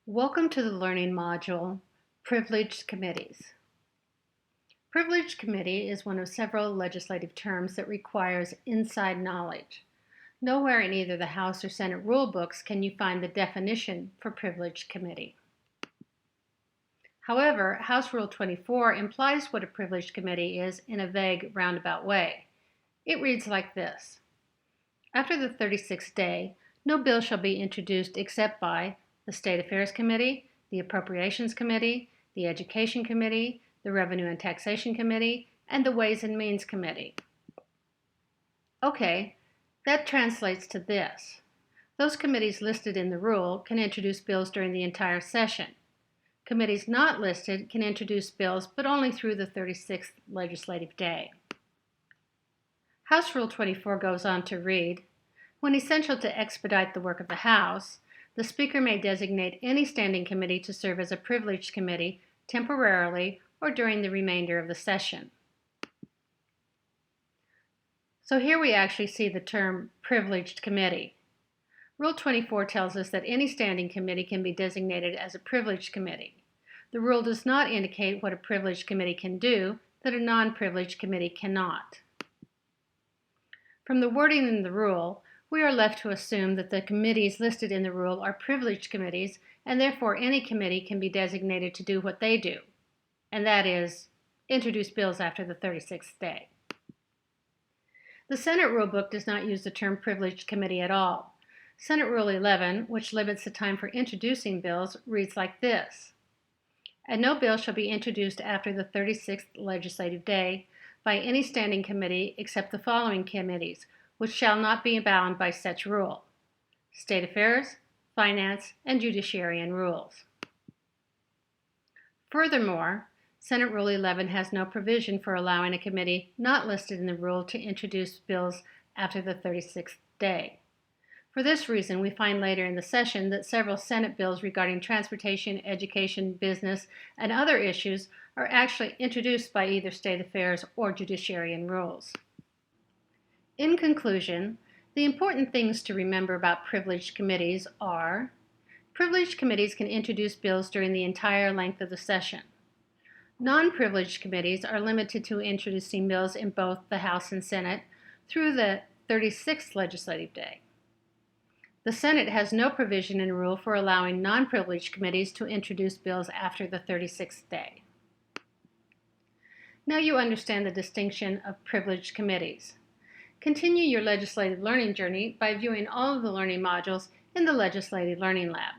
Welcome to the learning module, Privileged Committees. Privileged committee is one of several legislative terms that requires inside knowledge. Nowhere in either the House or Senate rule books can you find the definition for privileged committee. However, House Rule 24 implies what a privileged committee is in a vague, roundabout way. It reads like this. After the 36th day, no bill shall be introduced except by the State Affairs Committee, the Appropriations Committee, the Education Committee, the Revenue and Taxation Committee, and the Ways and Means Committee. Okay, that translates to this. Those committees listed in the rule can introduce bills during the entire session. Committees not listed can introduce bills, but only through the 36th legislative day. House Rule 24 goes on to read, when essential to expedite the work of the House, the Speaker may designate any standing committee to serve as a privileged committee temporarily or during the remainder of the session. So here we actually see the term privileged committee. Rule 24 tells us that any standing committee can be designated as a privileged committee. The rule does not indicate what a privileged committee can do that a non-privileged committee cannot. From the wording in the rule, we are left to assume that the committees listed in the rule are privileged committees, and therefore any committee can be designated to do what they do, and that is, introduce bills after the 36th day. The Senate rulebook does not use the term privileged committee at all. Senate Rule 11, which limits the time for introducing bills, reads like this. And no bill shall be introduced after the 36th legislative day by any standing committee except the following committees, which shall not be bound by such rule: State Affairs, Finance, and Judiciary and Rules. Furthermore, Senate Rule 11 has no provision for allowing a committee not listed in the rule to introduce bills after the 36th day. For this reason, we find later in the session that several Senate bills regarding transportation, education, business, and other issues are actually introduced by either State Affairs or Judiciary and Rules. In conclusion, the important things to remember about privileged committees are: privileged committees can introduce bills during the entire length of the session. Non-privileged committees are limited to introducing bills in both the House and Senate through the 36th legislative day. The Senate has no provision in rule for allowing non-privileged committees to introduce bills after the 36th day. Now you understand the distinction of privileged committees. Continue your legislative learning journey by viewing all of the learning modules in the Legislative Learning Lab.